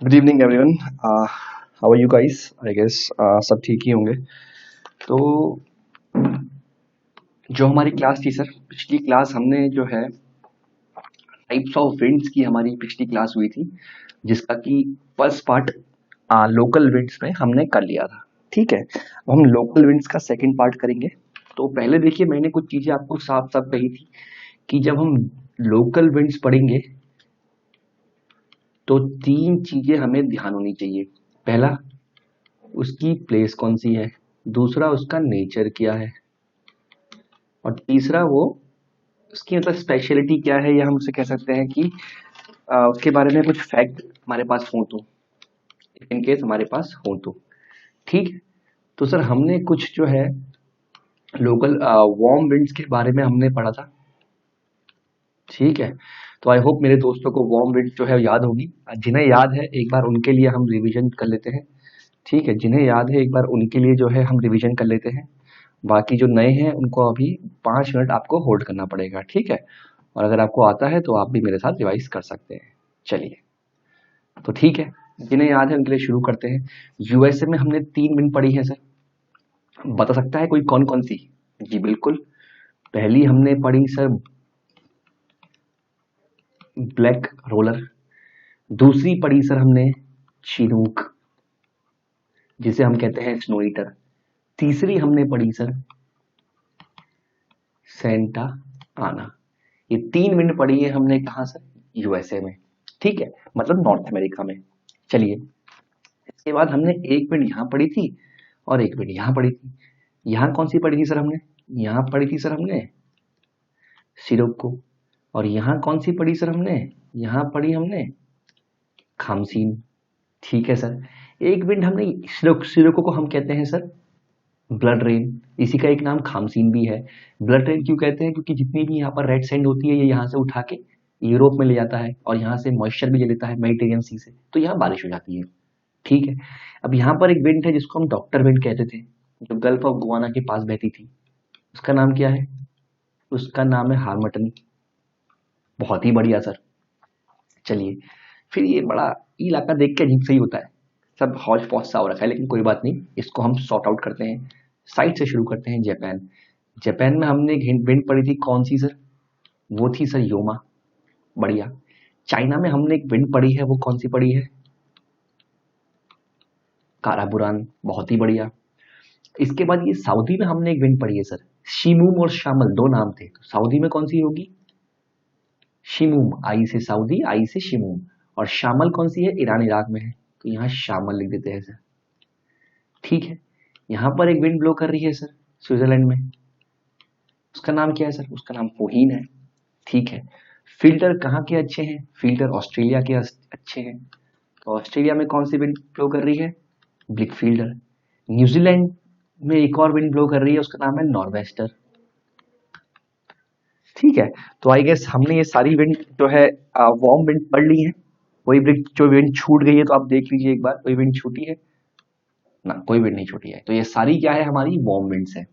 Good evening everyone. How are you guys? I guess सब ठीक ही होंगे। तो जो हमारी क्लास थी सर, पिछली क्लास हमने जो है टाइप्स ऑफ विंड्स की हमारी पिछली क्लास हुई थी, जिसका कि फर्स्ट पार्ट लोकल विंड्स में हमने कर लिया था। ठीक है, अब हम लोकल विंड्स का सेकंड पार्ट करेंगे। तो पहले देखिए, मैंने कुछ चीजें आपको साफ साफ कही थी कि जब हम लोकल विंड्स पढ़ेंगे तो तीन चीजें हमें ध्यान होनी चाहिए। पहला, उसकी प्लेस कौन सी है। दूसरा, उसका नेचर क्या है। और तीसरा, वो उसकी मतलब स्पेशलिटी क्या है, या हम उसे कह सकते हैं कि उसके बारे में कुछ फैक्ट हमारे पास हो तो, इन केस हमारे पास हो तो। ठीक। तो सर हमने कुछ जो है लोकल वार्म विंड्स के बारे में हमने पढ़ा था। ठीक है, तो आई होप मेरे दोस्तों को वार्म विंड जो है याद होगी। जिन्हें याद है एक बार उनके लिए हम रिवीजन कर लेते हैं। ठीक है, जिन्हें याद है एक बार उनके लिए जो है हम रिवीजन कर लेते हैं। बाकी जो नए हैं उनको अभी 5 मिनट आपको होल्ड करना पड़ेगा। ठीक है, और अगर आपको आता है तो आप भी मेरे साथ रिवाइज कर सकते हैं। चलिए, तो ठीक है, जिन्हें याद है उनके लिए शुरू करते हैं। यूएसए में हमने 3 विंड पढ़ी है सर। बता सकता है कोई कौन कौन सी? जी बिल्कुल। पहली हमने पढ़ी सर ब्लैक रोलर। दूसरी पढ़ी सर हमने चिनूक, जिसे हम कहते हैं स्नो ईटर। तीसरी हमने पढ़ी सर सेंटा आना। ये 3 विंड पढ़ी है हमने कहाँ सर? यूएसए में। ठीक है, मतलब नॉर्थ अमेरिका में। चलिए, इसके बाद हमने एक विंड यहाँ पढ़ी थी और एक विंड यहाँ पढ़ी थी। यहाँ कौन सी पढ़ी थी सर हमने? यहाँ पढ़ी थी सर हमने सिरोको। और यहाँ कौन सी पढ़ी सर हमने? यहाँ पढ़ी हमने खामसीन। ठीक है सर। एक विंड हमने सिरोको को हम कहते हैं सर ब्लड रेन। इसी का एक नाम खामसीन भी है। ब्लड रेन क्यों कहते हैं? क्योंकि जितनी भी यहाँ पर रेड सैंड होती है ये यहाँ से उठा के यूरोप में ले जाता है और यहाँ से मॉइस्चर भी ले लेता है मेडिटेरियन सी से, तो यहाँ बारिश हो जाती है। ठीक है, अब यहाँ पर एक विंड है जिसको हम डॉक्टर विंड कहते थे, जो गल्फ ऑफ गुआना के पास बहती थी। उसका नाम क्या है? उसका नाम है हार्मटन। बहुत ही बढ़िया सर। चलिए, फिर ये बड़ा इलाका देख के अजीब सही होता है, सब हौज पौच सा हो रखा है, लेकिन कोई बात नहीं, इसको हम सॉर्ट आउट करते हैं। साइड से शुरू करते हैं। जापान। जापान में हमने एक विंड पढ़ी थी, कौन सी सर? वो थी सर योमा। बढ़िया। चाइना में हमने एक विंड पढ़ी है, वो कौन सी पढ़ी है? काराबुरान। बहुत ही बढ़िया। इसके बाद ये सऊदी में हमने एक विंड पढ़ी है सर, शिमूम और शामल, दो नाम थे, तो सऊदी में कौन सी होगी? शिमूम, आई से सऊदी, आई से शिमूम। और शामल कौन सी है? ईरान इराक में है, तो यहाँ शामल लिख देते हैं सर। ठीक है, यहाँ पर एक विंड ब्लो कर रही है सर स्विट्जरलैंड में। उसका नाम क्या है सर? उसका नाम फोहीन है। ठीक है, फिल्टर कहाँ के अच्छे हैं? फिल्टर ऑस्ट्रेलिया के अच्छे हैं। तो ऑस्ट्रेलिया में कौन सी विंड ब्लो कर रही है? Bleak filter. न्यूजीलैंड में एक और विंड ब्लो कर रही है, उसका नाम है नॉर्वेस्टर। ठीक है, तो आई गेस हमने ये सारी विंड जो है वार्म विंड पढ़ ली है। कोई विंड जो विंड छूट गई है तो आप देख लीजिए एक बार, कोई विंड छूटी है ना? कोई विंड नहीं छूटी है, तो ये सारी क्या है? हमारी वार्म विंड्स है।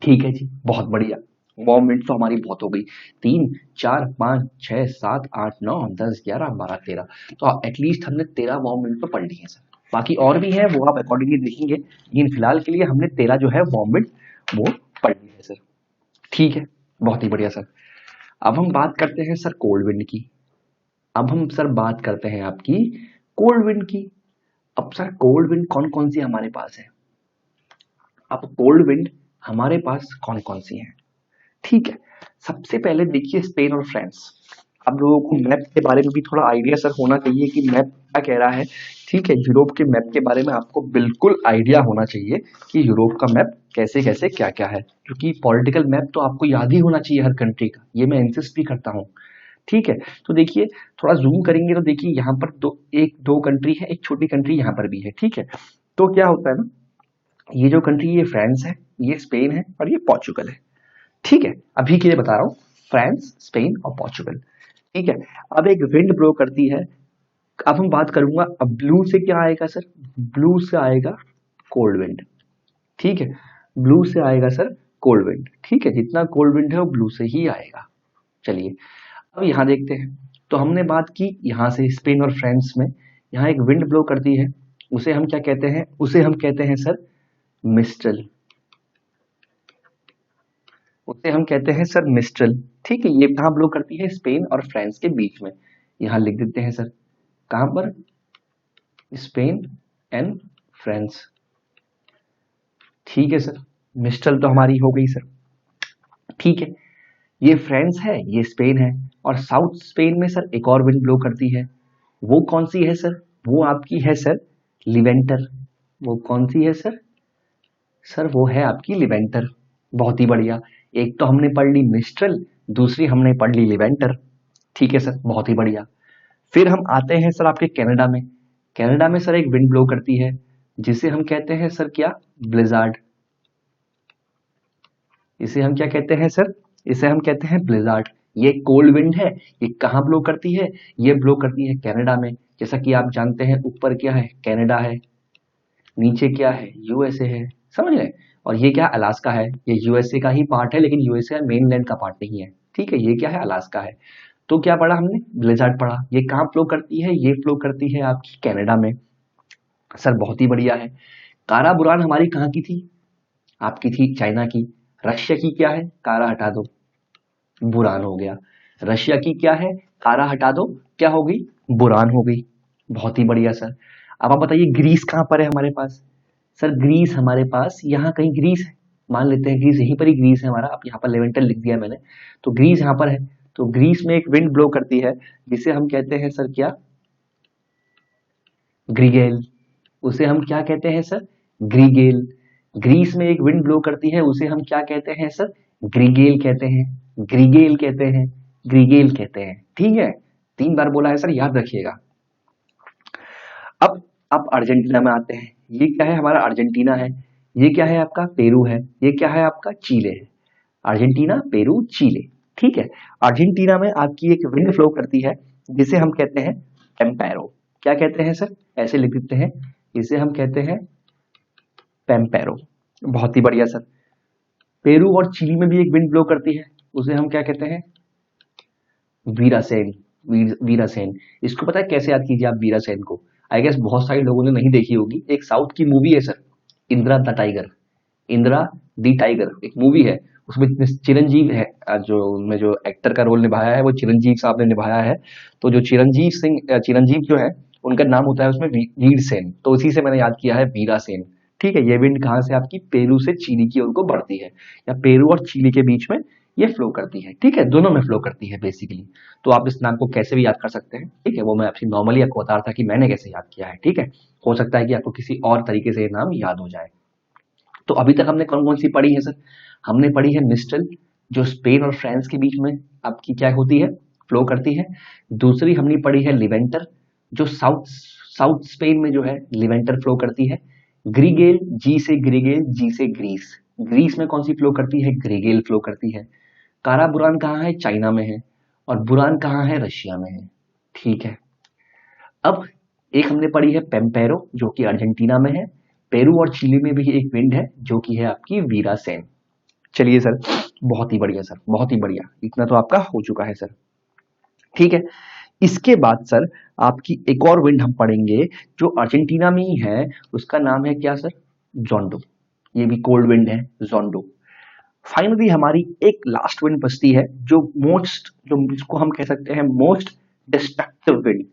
ठीक है जी, बहुत बढ़िया। वार्म विंड तो हमारी बहुत हो गई। 3 4 5 6 7 8 9 10 11 12 13, तो एटलीस्ट हमने 13 वार्म विंड तो पढ़ ली है सर। बाकी और भी है, वो आप अकॉर्डिंगली देखेंगे, लेकिन फिलहाल के लिए हमने 13 जो है वार्म विंड वो पढ़ ली है सर। ठीक है, बहुत ही बढ़िया सर। अब हम बात करते हैं सर कोल्ड विंड की। अब हम सर बात करते हैं आपकी कोल्ड विंड की। अब सर कोल्ड विंड कौन कौन सी हमारे पास है? अब कोल्ड विंड हमारे पास कौन कौन सी है? ठीक है, सबसे पहले देखिए स्पेन और फ्रांस। अब लोगों को मैप के बारे में भी थोड़ा आइडिया सर होना चाहिए कि मैप क्या कह रहा है। ठीक है, यूरोप के मैप के बारे में आपको बिल्कुल आइडिया होना चाहिए कि यूरोप का मैप कैसे कैसे क्या क्या है, क्योंकि पॉलिटिकल मैप तो आपको याद ही होना चाहिए हर कंट्री का, ये मैं इंसिस्ट भी करता हूँ। ठीक है, तो देखिए, थोड़ा जूम करेंगे तो देखिए यहाँ पर दो कंट्री है, एक छोटी कंट्री यहाँ पर भी है। ठीक है, तो क्या होता है ना, ये जो कंट्री, ये फ्रांस है, ये स्पेन है और ये पोर्चुगल है। ठीक है, अभी के लिए बता रहा हूँ, फ्रांस, स्पेन और पोर्चुगल। ठीक है, अब एक विंड ब्लो करती है। अब हम बात करूंगा, अब ब्लू से क्या आएगा सर? ब्लू से आएगा कोल्ड विंड। ठीक है, ब्लू से आएगा सर कोल्ड विंड। ठीक है, जितना कोल्ड विंड है वो ब्लू से ही आएगा। चलिए, अब यहाँ देखते हैं। तो हमने बात की यहाँ से स्पेन और फ्रांस में, यहाँ एक विंड ब्लो करती है, उसे हम क्या कहते हैं? उसे हम कहते हैं सर मिस्ट्रल। उसे हम कहते हैं सर मिस्ट्रल। ठीक है, ये कहाँ ब्लो करती है? स्पेन और फ्रांस के बीच में। यहाँ लिख देते हैं सर, कहां पर? Spain and France. ठीक है सर, मिस्ट्रल तो हमारी हो गई सर। ठीक है, ये फ्रांस है, ये स्पेन है, और साउथ स्पेन में सर एक और विंड ब्लो करती है। वो कौन सी है सर? वो आपकी है सर लिवेंटर। वो कौन सी है सर? सर वो है आपकी लिवेंटर। बहुत ही बढ़िया। एक तो हमने पढ़ ली मिस्ट्रल, दूसरी हमने पढ़ ली लिवेंटर। ठीक है सर, बहुत ही बढ़िया। फिर हम आते हैं सर आपके कनाडा में। कनाडा में सर एक विंड ब्लो करती है, जिसे हम कहते हैं सर क्या? ब्लिजार्ड। इसे हम क्या कहते हैं सर? इसे हम कहते हैं ब्लिजार्ड। ये कोल्ड विंड है। ये कहाँ ब्लो करती है? ये ब्लो करती है कनाडा में। जैसा कि आप जानते हैं, ऊपर क्या है? कनाडा है, नीचे क्या है? यूएसए है। समझ रहे? और ये क्या? अलास्का है। ये यूएसए का ही पार्ट है, लेकिन यूएसए मेनलैंड का पार्ट नहीं है। ठीक है, ये क्या है? अलास्का है। तो क्या पढ़ा हमने? ब्लिजार्ड पढ़ा। ये कहाँ फ्लो करती है? ये फ्लो करती है आपकी कनाडा में। सर बहुत ही बढ़िया है। कारा बुरान हमारी कहाँ की थी? आपकी थी चाइना की। रशिया की क्या है? कारा हटा दो, बुरान हो गया। रशिया की क्या है? कारा हटा दो, क्या हो गई? बुरान हो गई। बहुत ही बढ़िया सर। अब आप बताइए ग्रीस कहाँ पर है हमारे पास? सर ग्रीस हमारे पास यहाँ कहीं ग्रीस है। मान लेते हैं ग्रीस यहीं पर ही ग्रीस है हमारा। अब यहाँ पर लेवेंटल लिख दिया मैंने, तो ग्रीस यहाँ पर है। तो ग्रीस में एक विंड ब्लो करती है, जिसे हम कहते हैं सर क्या? ग्रीगेल। उसे हम क्या कहते हैं सर? ग्रीगेल। ग्रीस में एक विंड ब्लो करती है, उसे हम क्या कहते हैं सर? ग्रीगेल कहते हैं। ग्रीगेल कहते हैं, ग्रीगेल कहते हैं। ठीक है, 3 बार बोला है सर, याद रखिएगा। अब आप अर्जेंटीना में आते हैं। ये क्या है? हमारा अर्जेंटीना है। ये क्या है? आपका पेरू है। ये क्या है? आपका चीले है। Argentina, Peru, Chile. ठीक है, अर्जेंटीना में आपकी एक विंड फ्लो करती है, जिसे हम कहते हैं पेम्पेरो। क्या कहते हैं सर? ऐसे लिख देते हैं, इसे हम कहते हैं पेम्पेरो। बहुत ही बढ़िया सर। पेरू और चिली में भी एक विंड ब्लो करती है, उसे हम क्या कहते हैं? वीरासेन। वीरासेन। इसको पता है कैसे याद कीजिए आप वीरासेन को? आई गेस बहुत सारे लोगों ने नहीं देखी होगी। एक साउथ की मूवी है sir, Indira the tiger. Indira the tiger एक मूवी है, उसमें चिरंजीव है, जो उनमें जो एक्टर का रोल निभाया है वो चिरंजीव साहब ने निभाया है। तो जो चिरंजीव जो है, उनका नाम होता है उसमें वीर सेन। तो उसी से मैंने याद किया है वीरा सेन। ठीक है, ये विंड कहाँ से? आपकी पेरू से चिली की ओर को बढ़ती है, या पेरू और चिली के बीच में ये फ्लो करती है। ठीक है, दोनों में फ्लो करती है बेसिकली। तो आप इस नाम को कैसे भी याद कर सकते हैं। ठीक है, वो मैं आपसे नॉर्मली आपको बता रहा था कि मैंने कैसे याद किया है। ठीक है, हो सकता है कि आपको किसी और तरीके से ये नाम याद हो जाए। तो अभी तक हमने कौन कौन सी पढ़ी है सर? हमने पढ़ी है मिस्ट्रल, जो स्पेन और फ्रांस के बीच में आपकी क्या होती है? फ्लो करती है। दूसरी हमने पढ़ी है लिवेंटर, जो साउथ साउथ स्पेन में जो है लिवेंटर फ्लो करती है। ग्रीगेल, जी से ग्रीगेल, जी से ग्रीस। ग्रीस में कौन सी फ्लो करती है? ग्रीगेल फ्लो करती है। कारा बुरान कहाँ है? चाइना में है। और बुरान कहाँ है? रशिया में है। ठीक है, अब एक हमने पढ़ी है पेम्पेरो, जो कि अर्जेंटीना में है। पेरू और चिली में भी एक विंड है, जो कि है आपकी वीरासेन। चलिए सर, बहुत ही बढ़िया सर, बहुत ही बढ़िया। इतना तो आपका हो चुका है सर। ठीक है, इसके बाद सर आपकी एक और विंड हम पढ़ेंगे, जो अर्जेंटीना में ही है। उसका नाम है क्या सर? जोंडो। ये भी कोल्ड विंड है, जोंडो। फाइनली हमारी एक लास्ट विंड बचती है, जो जिसको हम कह सकते हैं मोस्ट डिस्ट्रक्टिव विंड।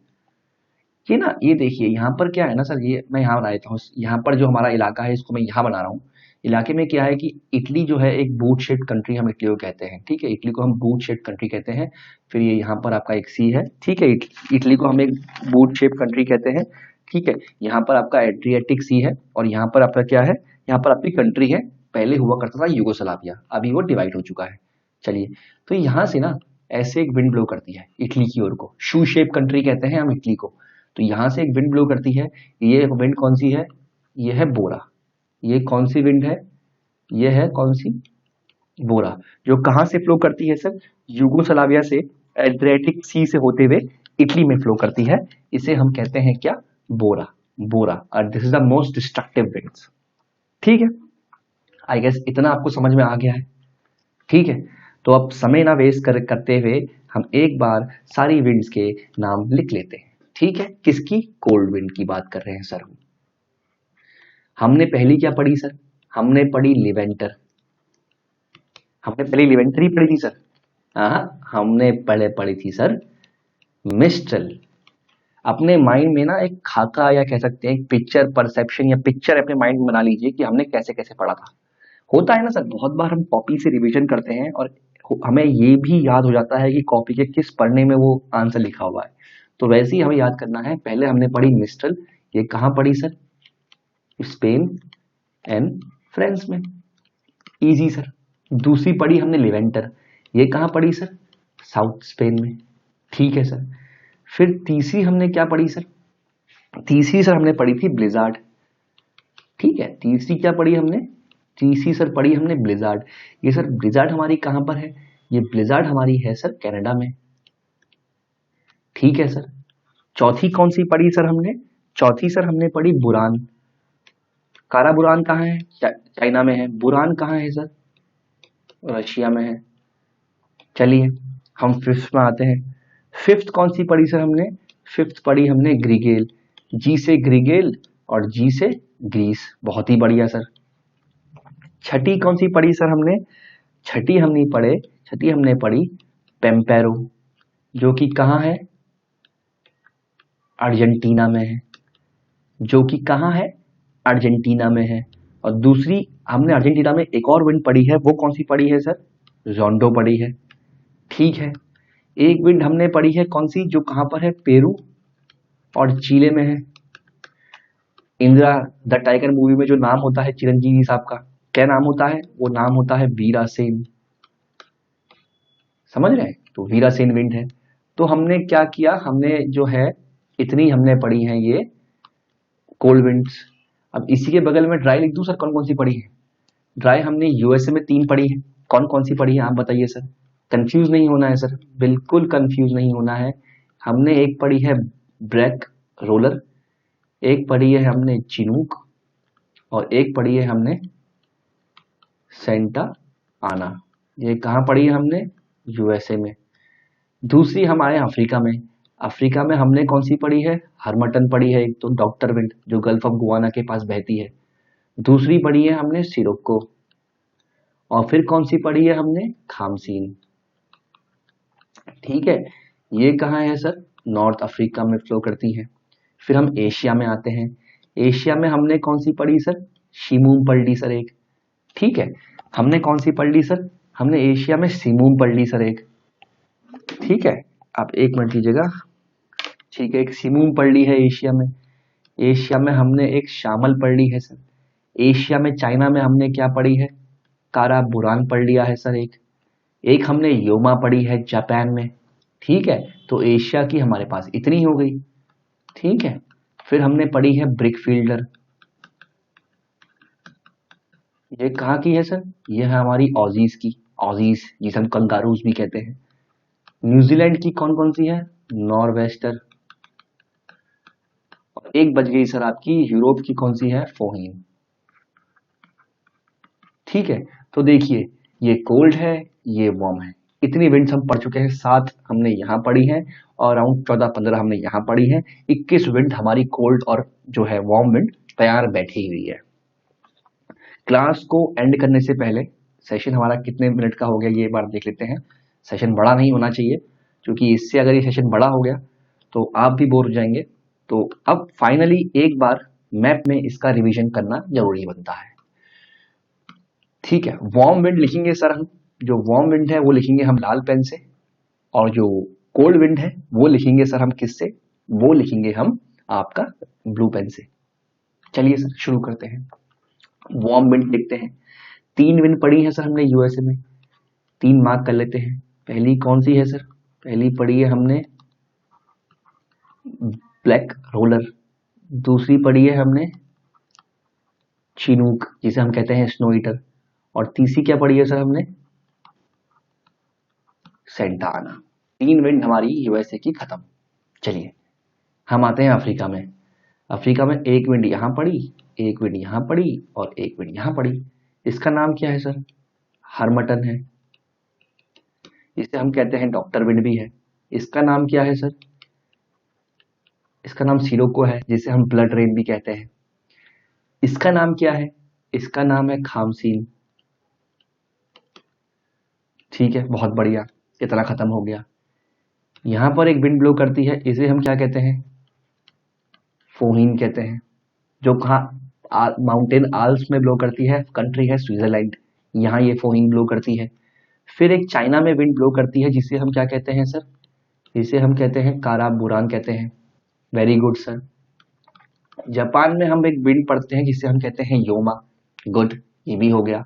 ये ना, ये देखिए यहाँ पर क्या है ना सर, ये मैं यहाँ बना देता हूँ। यहाँ पर जो हमारा इलाका है, इसको मैं यहाँ बना रहा हूँ। इलाके में क्या है कि इटली जो है एक बूट शेप्ड कंट्री, हम इटली को कहते हैं। ठीक है, इटली को हम बूट शेप्ड कंट्री कहते हैं। फिर ये यहाँ पर आपका एक सी है। ठीक है, इटली को हम एक बूट शेप्ड कंट्री कहते हैं। ठीक है, यहाँ पर आपका एड्रियाटिक सी है, और यहाँ पर आपका क्या है? यहाँ पर आपकी कंट्री है। पहले हुआ करता था यूगोस्लाविया, अभी वो डिवाइड हो चुका है। चलिए, तो यहाँ से ना ऐसे एक विंड ब्लो करती है इटली की ओर को। शू शेप कंट्री कहते हैं हम इटली को। तो यहाँ से एक विंड ब्लो करती है। ये विंड कौन सी है? ये है बोरा। ये कौन सी विंड है? ये है कौन सी? बोरा। जो कहाँ से फ्लो करती है सर? यूगोस्लाविया से, एड्रियाटिक सी से होते हुए इटली में फ्लो करती है। इसे हम कहते हैं क्या? बोरा। बोरा, और this is the most destructive winds. ठीक है, आई गेस इतना आपको समझ में आ गया है। ठीक है, तो अब समय ना वेस्ट करते हुए हम एक बार सारी विंड्स के नाम लिख लेते हैं। ठीक है, किसकी? कोल्ड विंड की बात कर रहे हैं सर हम। हमने पहली क्या पढ़ी सर? हमने पढ़ी लिवेंटर। हमने पहली लिवेंटर ही पढ़ी थी सर? हाँ, हमने पहले पढ़ी थी सर मिस्ट्रल। अपने माइंड में ना एक खाका या कह सकते हैं एक पिक्चर परसेप्शन या पिक्चर अपने माइंड में बना लीजिए कि हमने कैसे कैसे पढ़ा था। होता है ना सर, बहुत बार हम कॉपी से रिवीजन करते हैं और हमें ये भी याद हो जाता है कि कॉपी के किस पढ़ने में वो आंसर लिखा हुआ है। तो वैसे ही हमें याद करना है। पहले हमने पढ़ी मिस्ट्रल, ये कहाँ पढ़ी सर? स्पेन एंड फ्रांस में। Easy sir. दूसरी पढ़ी हमने लिवेंटर, ये कहाँ पढ़ी सर? साउथ स्पेन में। ठीक है सर। फिर तीसरी हमने क्या पढ़ी सर? तीसरी सर हमने पढ़ी थी ब्लिजार्ड। ठीक है, तीसरी क्या पढ़ी हमने? तीसरी सर पढ़ी हमने ब्लिजार्ड। ये सर ब्लिजार्ड हमारी कहां पर है? ये ब्लिजार्ड हमारी है सर कनाडा में। ठीक है सर। चौथी कौन सी पढ़ी सर हमने? चौथी सर हमने पढ़ी बुरान। कारा बुरान कहाँ है? चाइना में है। बुरान कहाँ है सर? रशिया में है। चलिए हम फिफ्थ में आते हैं। फिफ्थ कौन सी पढ़ी सर हमने? फिफ्थ पढ़ी हमने ग्रीगेल। जी से ग्रीगेल और जी से ग्रीस। बहुत ही बढ़िया सर। छठी कौन सी पढ़ी सर हमने? छठी हमने पढ़ी पेम्पेरो, जो कि कहाँ है? अर्जेंटीना में है। जो कि कहाँ है? अर्जेंटीना में है। और दूसरी हमने अर्जेंटीना में एक और विंड पढ़ी है, वो कौन सी पढ़ी है सर? जोंडो पढ़ी है। ठीक है। एक विंड हमने पढ़ी है कौन सी, जो कहां पर है? पेरू और चिले में है। इंदिरा द टाइगर मूवी में जो नाम होता है चिरंजीवी साहब का, क्या नाम होता है? वो नाम होता है वीरासेन। समझ रहे हैं? तो वीरासेन विंड है। तो हमने क्या किया, हमने जो है इतनी हमने पढ़ी है ये कोल्ड विंड्स। अब इसी के बगल में ड्राई लिख दूं सर, कौन कौन सी पढ़ी है? ड्राई हमने यूएसए में 3 पढ़ी है। कौन कौन सी पढ़ी है आप बताइए सर? कंफ्यूज नहीं होना है सर, बिल्कुल कंफ्यूज नहीं होना है। हमने एक पढ़ी है ब्रेक रोलर, एक पढ़ी है हमने चिनूक, और एक पढ़ी है हमने सेंटा आना। ये कहाँ पढ़ी है हमने? यूएसए में। दूसरी हम आए अफ्रीका में। अफ्रीका में हमने कौन सी पढ़ी है? हरमटन पढ़ी है एक तो, डॉक्टर विंड, जो गल्फ ऑफ गुआना के पास बहती है। दूसरी पढ़ी है हमने सिरोक्को। और फिर कौन सी पढ़ी है हमने? खामसीन। ठीक है। ये कहाँ है सर? नॉर्थ अफ्रीका में फ्लो करती है। फिर हम एशिया में आते हैं। एशिया में हमने कौन सी पढ़ी सर? शिमूम पढ़ ली सर एक। ठीक है। हमने कौन सी पढ़ ली सर? हमने एशिया में सिमूम पढ़ ली सर एक। ठीक है, आप एक मिनट लीजिएगा। ठीक है, एक सिमूम पढ़ ली है एशिया में। एशिया में हमने एक शामल पढ़ ली है सर। एशिया में चाइना में हमने क्या पढ़ी है? कारा बुरान पढ़ लिया है सर एक। एक हमने योमा पढ़ी है जापान में। ठीक है, तो एशिया की हमारे पास इतनी हो गई। ठीक है। फिर हमने पढ़ी है ब्रिक फील्डर। ये कहाँ की है सर? ये है हमारी ऑजीज की। ऑजीज जिसे हम कंगारूज भी कहते हैं। न्यूजीलैंड की कौन कौन सी है? नॉर्वेस्टर। और एक बच गई सर आपकी, यूरोप की कौन सी है? फोहीन। ठीक है। तो देखिए, ये कोल्ड है, ये वार्म है। इतनी विंड्स हम पढ़ चुके हैं। 7 हमने यहाँ पढ़ी है और अराउंड 14-15 हमने यहाँ पढ़ी है। 21 विंड हमारी कोल्ड और जो है वार्म विंड तैयार बैठी हुई है। क्लास को एंड करने से पहले सेशन हमारा कितने मिनट का हो गया ये बार देख लेते हैं। सेशन बड़ा नहीं होना चाहिए, क्योंकि इससे अगर ये सेशन बड़ा हो गया तो आप भी बोर हो जाएंगे। तो अब फाइनली एक बार मैप में इसका रिवीजन करना जरूरी बनता है। ठीक है, वार्म विंड लिखेंगे सर हम। जो वार्म विंड है वो लिखेंगे हम लाल पेन से, और जो कोल्ड विंड है वो लिखेंगे सर हम किससे? वो लिखेंगे हम आपका ब्लू पेन से। चलिए सर शुरू करते हैं। वार्म विंड लिखते हैं। 3 विंड पड़ी है सर हमने यूएसए में। 3 मार्क कर लेते हैं। पहली कौन सी है सर? पहली पड़ी है हमने ब्लैक रोलर। दूसरी पड़ी है हमने चिनूक, जिसे हम कहते हैं स्नो ईटर। और तीसरी क्या पड़ी है सर हमने? सेंटा आना। 3 विंड हमारी यूएसए की खत्म। चलिए हम आते हैं अफ्रीका में। अफ्रीका में एक विंड यहाँ पड़ी, एक विंड यहाँ पड़ी और एक विंड यहाँ पड़ी। इसका नाम क्या है सर? हरमटन है। इसे हम कहते हैं डॉक्टर विंड भी है। इसका नाम क्या है सर? इसका नाम सिरोको है, जिसे हम ब्लड रेन भी कहते हैं। इसका नाम क्या है? इसका नाम है खामसीन। ठीक है, बहुत बढ़िया, इतना खत्म हो गया। यहां पर एक विंड ब्लो करती है, इसे हम क्या कहते हैं? फोहीन कहते हैं। जो कहा माउंटेन आल्प्स में ब्लो करती है, कंट्री है स्विट्जरलैंड, यहाँ ये फोहीन ब्लो करती है। फिर एक चाइना में विंड ब्लो करती है, जिसे हम क्या कहते हैं सर? इसे हम कहते हैं काराबुरान कहते हैं। Very good sir. जापान में हम एक विंड पढ़ते हैं जिसे हम कहते हैं योमा। गुड, ये भी हो गया।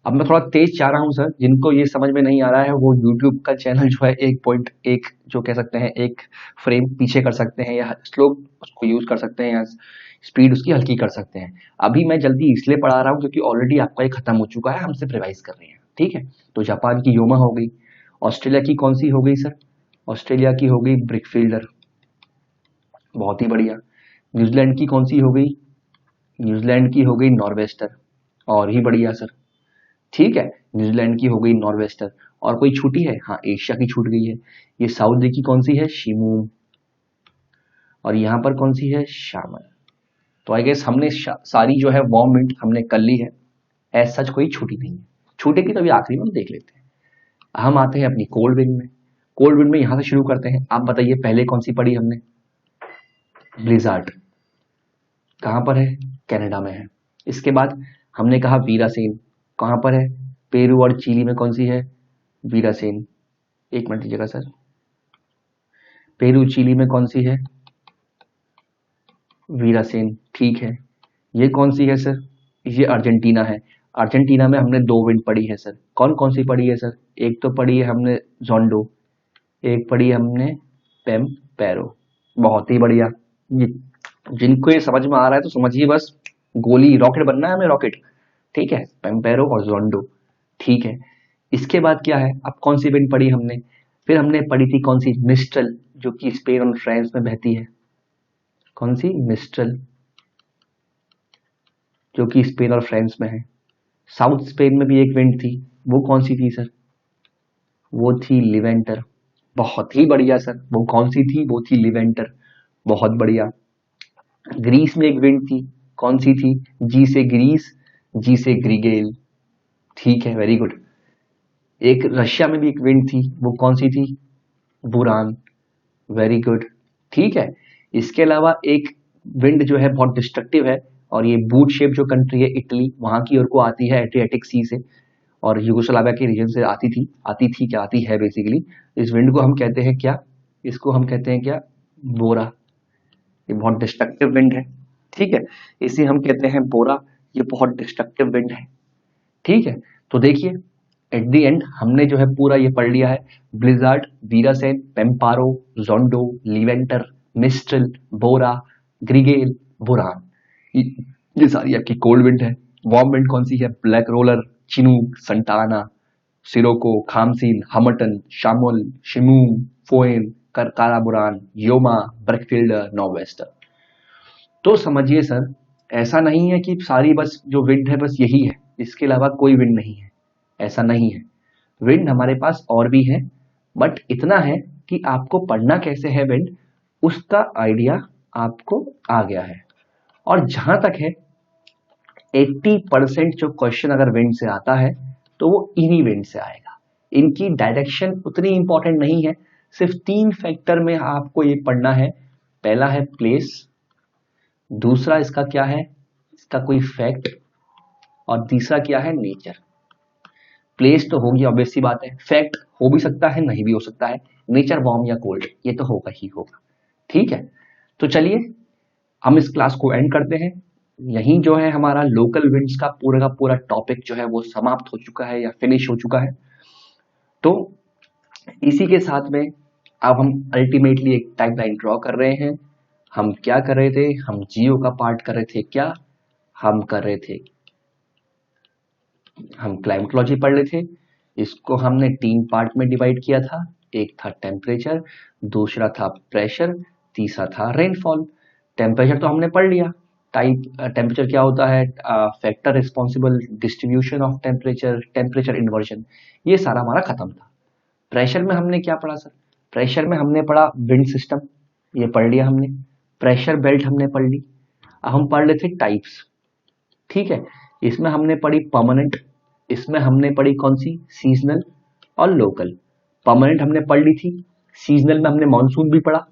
अब मैं थोड़ा तेज चाह रहा हूँ सर, जिनको ये समझ में नहीं आ रहा है वो यूट्यूब का चैनल जो है 1.1 जो कह सकते हैं एक फ्रेम पीछे कर सकते हैं, या स्लो उसको यूज कर सकते हैं, या स्पीड उसकी हल्की कर सकते हैं। अभी मैं जल्दी इसलिए पढ़ा रहा हूँ क्योंकि ऑलरेडी आपका ये खत्म हो चुका है, हम सिर्फ रिवाइज कर रहे हैं। ठीक है, तो जापान की योमा हो गई। ऑस्ट्रेलिया की कौन सी हो गई सर? ऑस्ट्रेलिया की हो गई ब्रिकफील्डर, बहुत ही बढ़िया। न्यूजीलैंड की कौन सी हो गई? न्यूजीलैंड की हो गई नॉर्वेस्टर, और ही बढ़िया सर। ठीक है, न्यूजीलैंड की हो गई नॉर्वेस्टर। और कोई छूटी है? हाँ, एशिया की छूट गई है। ये साउथ की कौन सी है? शिमूम। और यहाँ पर कौन सी है? शामल। तो आई गेस हमने सारी जो है वार्म विंड हमने कर ली है, एज सच कोई छूटी नहीं है। छूटेगी तो अभी आखिरी में हम देख लेते हैं। हम आते हैं अपनी कोल्ड विंड में। कोल्ड विंड में यहाँ से शुरू करते हैं। आप बताइए पहले कौन सी पढ़ी हमने? ब्लिजार्ड। कहाँ पर है? कनाडा में है। इसके बाद हमने कहा वीरासेन, कहाँ पर है? पेरू और चिली में कौन सी है? वीरासेन। एक मिनट दीजिएगा सर, पेरू चिली में कौन सी है? वीरासेन। ठीक है, ये कौन सी है सर? ये अर्जेंटीना है। अर्जेंटीना में हमने दो विंड पढ़ी है सर। कौन कौन सी पढ़ी है सर? एक तो पढ़ी है हमने जोंडो, एक पढ़ी है हमने पेम्पेरो। बहुत ही बढ़िया। जिनको ये समझ में आ रहा है तो समझिए, बस गोली रॉकेट बनना है हमें, रॉकेट। ठीक है, पेम्पेरो और जोंडो। ठीक है, इसके बाद क्या है? अब कौन सी विंड पढ़ी हमने? फिर हमने पढ़ी थी कौन सी? मिस्ट्रल, जो कि स्पेन और फ्रांस में बहती है। कौन सी? मिस्ट्रल, जो कि स्पेन और फ्रांस में है। साउथ स्पेन में भी एक विंड थी, वो कौन सी थी सर? वो थी लिवेंटर। बहुत ही बढ़िया सर, वो कौन सी थी? वो थी लिवेंटर। बहुत बढ़िया। ग्रीस में एक विंड थी, कौन सी थी? जी से ग्रीस, जी से ग्रीगेल। ठीक है, वेरी गुड। एक रशिया में भी एक विंड थी, वो कौन सी थी? बुरान। Very good. ठीक है, इसके अलावा एक विंड जो है बहुत डिस्ट्रक्टिव है, और ये बूट शेप जो कंट्री है इटली, वहां की ओर को आती है एड्रियाटिक सी से, और यूगोस्लाविया के रीजन से आती थी क्या, आती है बेसिकली। इस विंड को हम कहते हैं क्या? इसको हम कहते हैं क्या? बोरा। ये बहुत डिस्ट्रक्टिव विंड है। ठीक है, इसे हम कहते हैं बोरा। ये बहुत डिस्ट्रक्टिव विंड है। ठीक है, तो देखिए एट द एंड हमने जो है पूरा ये पढ़ लिया है। Blizzard, virazon, pampero, zonda, levanter, mistral, bora, gregale, buran. ये, ये सारी आपकी कोल्ड विंड है। वार्म विंड कौन सी है? Black roller, chinook, Santa Ana, sirocco, khamsin, harmattan, shamal, simoom, foehn, karaburan, yoma, brickfielder, nor'wester. तो समझिए सर, ऐसा नहीं है कि सारी बस जो विंड है बस यही है, इसके अलावा कोई विंड नहीं है, ऐसा नहीं है। विंड हमारे पास और भी है, बट इतना है कि आपको पढ़ना कैसे है विंड, उसका आइडिया आपको आ गया है। और जहां तक है 80% जो क्वेश्चन अगर विंड से आता है तो वो इन्हीं विंड से आएगा। इनकी डायरेक्शन उतनी इंपॉर्टेंट नहीं है, सिर्फ 3 फैक्टर में आपको ये पढ़ना है। पहला है प्लेस, दूसरा इसका क्या है? इसका कोई फैक्ट, और तीसरा क्या है? नेचर। प्लेस तो होगी, ऑब्वियस सी बात है। फैक्ट हो भी सकता है, नहीं भी हो सकता है। नेचर वार्म या कोल्ड, ये तो होगा ही होगा। ठीक है, तो चलिए हम इस क्लास को एंड करते हैं। यहीं जो है हमारा लोकल विंड्स का पूरा टॉपिक जो है वो समाप्त हो चुका है या फिनिश हो चुका है। तो इसी के साथ में अब हम अल्टीमेटली एक टाइमलाइन ड्रॉ कर रहे हैं। हम क्या कर रहे थे? हम जियो का पार्ट कर रहे थे। क्या हम कर रहे थे? हम क्लाइमेटोलॉजी पढ़ रहे थे। इसको हमने 3 पार्ट में डिवाइड किया था। एक था टेम्परेचर, दूसरा था प्रेशर, तीसरा था रेनफॉल। टेम्परेचर तो हमने पढ़ लिया। टेम्परेचर क्या होता है? Factor responsible distribution of temperature, temperature inversion, ये सारा हमारा खत्म था। प्रेशर में हमने क्या पढ़ा सर? प्रेशर में हमने पढ़ा विंड सिस्टम, ये पढ़ लिया हमने। प्रेशर बेल्ट हमने पढ़ ली। अब हम पढ़ रहे थे टाइप्स, ठीक है। इसमें हमने पढ़ी परमानेंट, इसमें हमने पढ़ी कौन सी, सीजनल और लोकल। परमानेंट हमने पढ़ ली थी, सीजनल में हमने मानसून भी पढ़ा,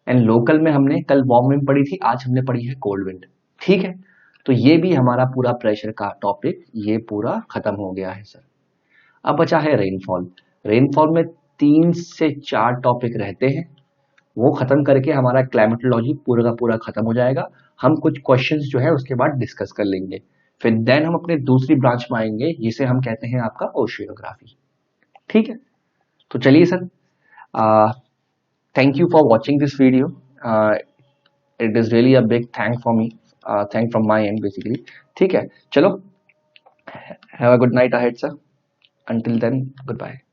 एंड लोकल में हमने कल वार्म विंड पढ़ी थी, आज हमने पढ़ी है कोल्ड विंड, ठीक है। तो ये भी हमारा पूरा प्रेशर का टॉपिक ये पूरा खत्म हो गया है सर। अब बचा है रेनफॉल। रेनफॉल में 3 से 4 टॉपिक रहते हैं, वो खत्म करके हमारा क्लाइमेटोलॉजी पूरा का पूरा खत्म हो जाएगा। हम कुछ क्वेश्चंस जो है उसके बाद डिस्कस कर लेंगे, फिर देन हम अपने दूसरी ब्रांच में आएंगे जिसे हम कहते हैं आपका ओशियोग्राफी, ठीक है। तो चलिए sir, thank you for watching this video. It is really a big thank for me, thank from my and basically, ठीक है। चलो, have a good night ahead sir, until then goodbye।